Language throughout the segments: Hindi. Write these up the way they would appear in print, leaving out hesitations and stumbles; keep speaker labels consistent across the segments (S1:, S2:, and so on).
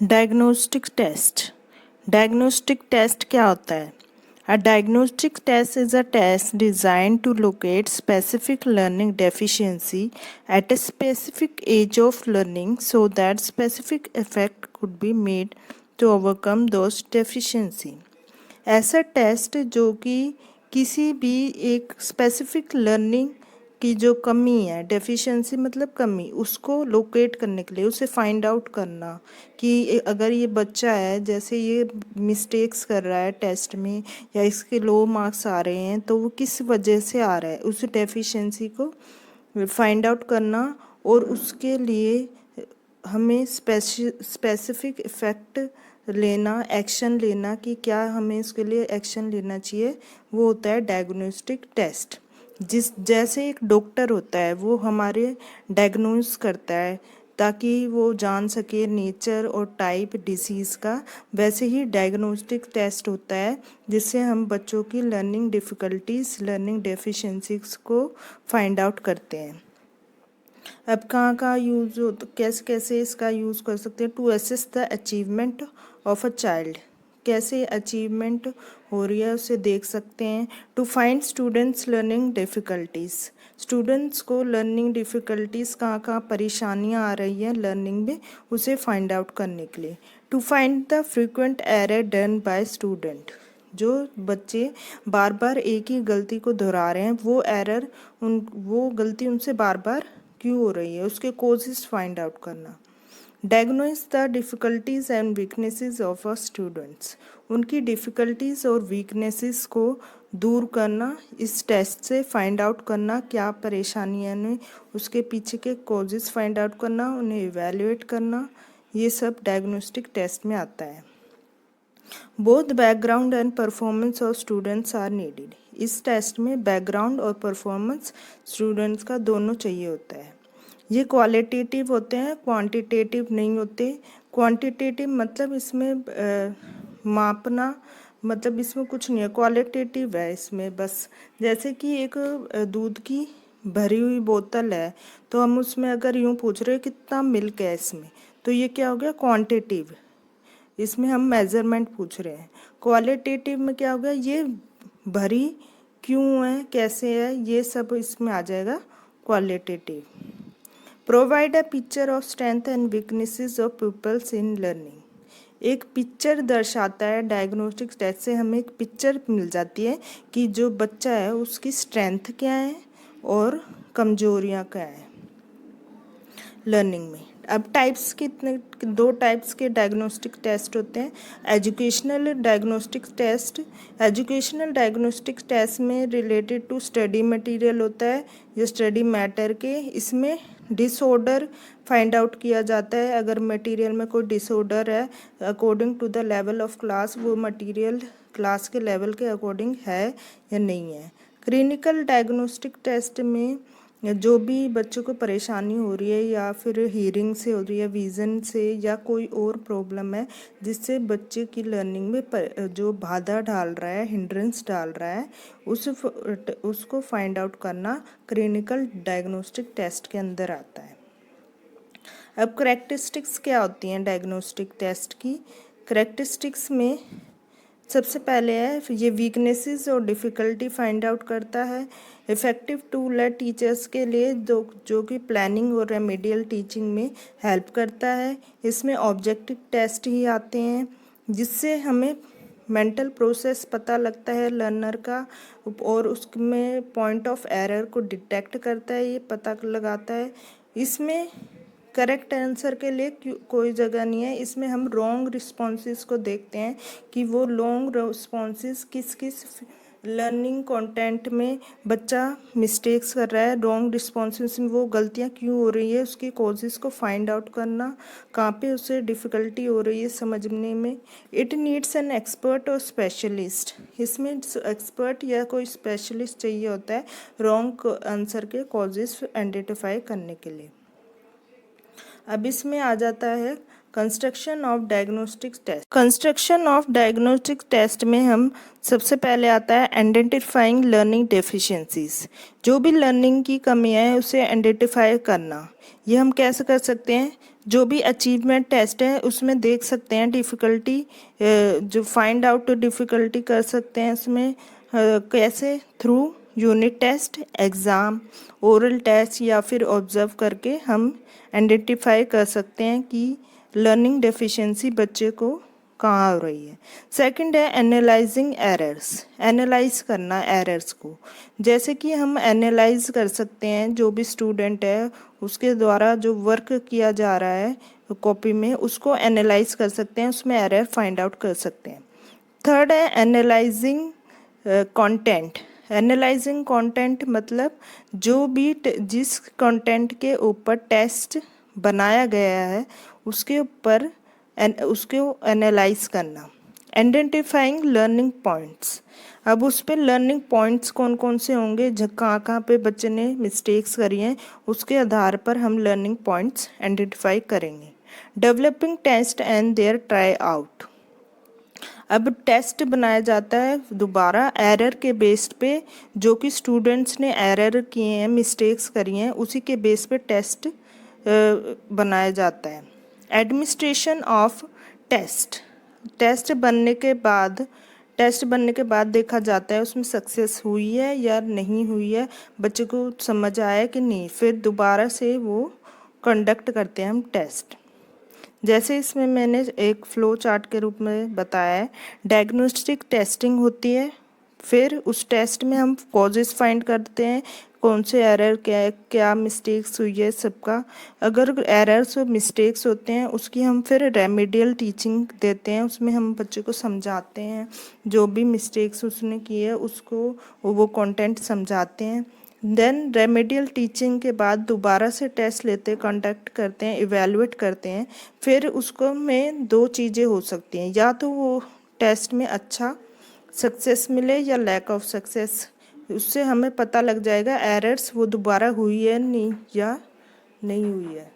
S1: Diagnostic test. डायग्नोस्टिक टेस्ट क्या होता है? A diagnostic test is a test designed to locate specific learning deficiency at a specific age of learning so that specific effect could be made to overcome those deficiency। ऐसा टेस्ट जो कि किसी भी एक स्पेसिफिक लर्निंग की जो कमी है, डेफिशिएंसी मतलब कमी, उसको लोकेट करने के लिए, उसे फाइंड आउट करना कि अगर ये बच्चा है, जैसे ये मिस्टेक्स कर रहा है टेस्ट में या इसके लो मार्क्स आ रहे हैं, तो वो किस वजह से आ रहा है, उस डेफिशिएंसी को फाइंड आउट करना और उसके लिए हमें स्पेसिफिक इफ़ेक्ट लेना, एक्शन लेना कि क्या हमें इसके लिए एक्शन लेना चाहिए, वो होता है डायग्नोस्टिक टेस्ट। जैसे एक डॉक्टर होता है, वो हमारे डायग्नोस करता है ताकि वो जान सके नेचर और टाइप डिसीज़ का, वैसे ही डायग्नोस्टिक टेस्ट होता है जिससे हम बच्चों की लर्निंग डिफ़िकल्टीज, लर्निंग डेफिशिएंसीज को फाइंड आउट करते हैं। अब कहाँ कहाँ यूज़ हो, तो कैसे कैसे इसका यूज़ कर सकते हैं? To assess the achievement of a child, कैसे अचीवमेंट हो रही है उसे देख सकते हैं। To find students learning difficulties, students को लर्निंग डिफ़िकल्टीज़ कहाँ कहाँ परेशानियाँ आ रही हैं लर्निंग में, उसे फाइंड आउट करने के लिए। To find the frequent error done by student, जो बच्चे बार बार एक ही गलती को दोहरा रहे हैं, वो गलती उनसे बार बार क्यों हो रही है, उसके कोजेस फाइंड आउट करना। Diagnose the difficulties and weaknesses of a students, उनकी डिफ़िकल्टीज और वीकनेसेस को दूर करना, इस टेस्ट से फाइंड आउट करना क्या परेशानियां ने, उसके पीछे के कोजेस फाइंड आउट करना, उन्हें इवेल्युएट करना, ये सब डायग्नोस्टिक टेस्ट में आता है। Both background and performance of students are needed, इस टेस्ट में बैकग्राउंड और परफॉर्मेंस स्टूडेंट्स का दोनों चाहिए होता है। ये क्वालिटेटिव होते हैं, क्वांटिटेटिव नहीं होते। क्वांटिटेटिव मतलब इसमें मापना, मतलब इसमें कुछ नहीं है। क्वालिटेटिव है इसमें बस, जैसे कि एक दूध की भरी हुई बोतल है, तो हम उसमें अगर यूँ पूछ रहे हैं कितना मिल्क है इसमें, तो ये क्या हो गया? क्वांटिटिव, इसमें हम मेज़रमेंट पूछ रहे हैं। क्वालिटेटिव में क्या होगा? ये भरी क्यों है, कैसे है, ये सब इसमें आ जाएगा qualitative. Provide a picture of strength and weaknesses of peoples in learning, एक पिक्चर दर्शाता है। डायग्नोस्टिक टेस्ट से हमें एक पिक्चर मिल जाती है कि जो बच्चा है उसकी स्ट्रेंथ क्या है और कमजोरियाँ क्या है लर्निंग में। अब टाइप्स कितने, दो टाइप्स के डायग्नोस्टिक टेस्ट होते हैं। Educational diagnostic test, educational diagnostic test में रिलेटेड टू स्टडी मटेरियल होता है या स्टडी मैटर के, इसमें डिसऑर्डर फाइंड आउट किया जाता है। अगर मटेरियल में कोई डिसऑर्डर है according to the level of class, वो मटेरियल क्लास के लेवल के अकॉर्डिंग है या नहीं है। क्लिनिकल डायग्नोस्टिक टेस्ट में जो भी बच्चों को परेशानी हो रही है, या फिर हीयरिंग से हो रही है, विज़न से, या कोई और प्रॉब्लम है जिससे बच्चे की लर्निंग में जो बाधा डाल रहा है, हिंड्रेंस डाल रहा है, उसको फाइंड आउट करना क्लिनिकल डायग्नोस्टिक टेस्ट के अंदर आता है। अब करेक्टरिस्टिक्स क्या होती हैं डायग्नोस्टिक टेस्ट की? करेक्टरिस्टिक्स में सबसे पहले है ये वीकनेसेस और डिफ़िकल्टी फाइंड आउट करता है। इफ़ेक्टिव टूल है टीचर्स के लिए जो कि प्लानिंग और रेमेडियल टीचिंग में हेल्प करता है। इसमें ऑब्जेक्टिव टेस्ट ही आते हैं जिससे हमें मेंटल प्रोसेस पता लगता है लर्नर का, और उसमें पॉइंट ऑफ एरर को डिटेक्ट करता है, ये पता लगाता है। इसमें करेक्ट आंसर के लिए कोई जगह नहीं है, इसमें हम रॉन्ग रिस्पॉन्सेस को देखते हैं कि वो रॉन्ग रिस्पॉन्सेस किस किस लर्निंग कंटेंट में बच्चा मिस्टेक्स कर रहा है, रॉन्ग रिस्पॉन्सेस में वो गलतियाँ क्यों हो रही है, उसकी कॉजेज़ को फाइंड आउट करना, कहाँ पे उसे डिफ़िकल्टी हो रही है समझने में। इट नीड्स एन एक्सपर्ट और स्पेशलिस्ट, इसमें एक्सपर्ट या कोई स्पेशलिस्ट चाहिए होता है रॉन्ग आंसर के कॉजेज़ आइडेंटिफाई करने के लिए। अब इसमें आ जाता है construction of diagnostic test. Construction of diagnostic test में हम सबसे पहले आता है आइडेंटिफाइंग लर्निंग डेफिशिएंसीज, जो भी लर्निंग की कमियां हैं उसे आइडेंटिफाई करना। ये हम कैसे कर सकते हैं? जो भी अचीवमेंट टेस्ट है उसमें देख सकते हैं डिफ़िकल्टी, जो फाइंड आउट डिफ़िकल्टी कर सकते हैं इसमें कैसे, through unit test, exam, oral test या फिर ऑब्ज़र्व करके हम आइडेंटिफाई कर सकते हैं कि लर्निंग डेफिशिएंसी बच्चे को कहाँ हो रही है। सेकंड है एनालाइजिंग एरर्स, एनालाइज करना एरर्स को। जैसे कि हम एनालाइज कर सकते हैं जो भी स्टूडेंट है उसके द्वारा जो वर्क किया जा रहा है कॉपी में, उसको एनालाइज कर सकते हैं, उसमें एरर फाइंड आउट कर सकते हैं। थर्ड है एनालाइजिंग कंटेंट। एनालाइजिंग कंटेंट मतलब जो भी जिस कंटेंट के ऊपर टेस्ट बनाया गया है उसके ऊपर उसको एनालाइज करना। आइडेंटिफाइंग लर्निंग पॉइंट्स, अब उस पर लर्निंग पॉइंट्स कौन कौन से होंगे, कहाँ कहाँ पे बच्चे ने मिस्टेक्स करी हैं, उसके आधार पर हम लर्निंग पॉइंट्स आइडेंटिफाई करेंगे। Developing test and their try out, अब टेस्ट बनाया जाता है दोबारा एरर के बेस्ड पे, जो कि स्टूडेंट्स ने एरर किए हैं, मिस्टेक्स करी हैं, उसी के बेस पे टेस्ट बनाया जाता है। एडमिनिस्ट्रेशन ऑफ टेस्ट, टेस्ट बनने के बाद देखा जाता है उसमें सक्सेस हुई है या नहीं हुई है, बच्चे को समझ आया कि नहीं, फिर दोबारा से वो कंडक्ट करते हैं हम टेस्ट। जैसे इसमें मैंने एक फ्लो चार्ट के रूप में बताया है, डायग्नोस्टिक टेस्टिंग होती है, फिर उस टेस्ट में हम कॉजेस फाइंड करते हैं, कौन से एरर क्या क्या मिस्टेक्स हुई है सबका। अगर एरर्स और मिस्टेक्स होते हैं उसकी हम फिर रेमेडियल टीचिंग देते हैं, उसमें हम बच्चे को समझाते हैं, जो भी मिस्टेक्स उसने की है उसको वो कंटेंट समझाते हैं। देन रेमेडियल टीचिंग के बाद दोबारा से टेस्ट लेते हैं, कंडक्ट करते हैं, इवेलुएट करते हैं। फिर उसको में दो चीज़ें हो सकती हैं, या तो वो टेस्ट में अच्छा सक्सेस मिले या लैक ऑफ सक्सेस, उससे हमें पता लग जाएगा एरर्स वो दोबारा हुई है नहीं या नहीं हुई है।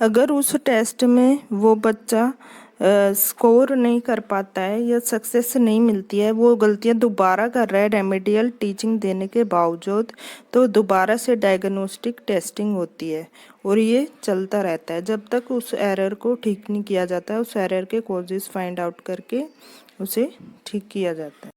S1: अगर उस टेस्ट में वो बच्चा स्कोर नहीं कर पाता है या सक्सेस नहीं मिलती है, वो गलतियां दोबारा कर रहा है रेमेडियल टीचिंग देने के बावजूद, तो दोबारा से डायग्नोस्टिक टेस्टिंग होती है और ये चलता रहता है जब तक उस एरर को ठीक नहीं किया जाता है, उस एरर के कॉजेस फाइंड आउट करके उसे ठीक किया जाता है।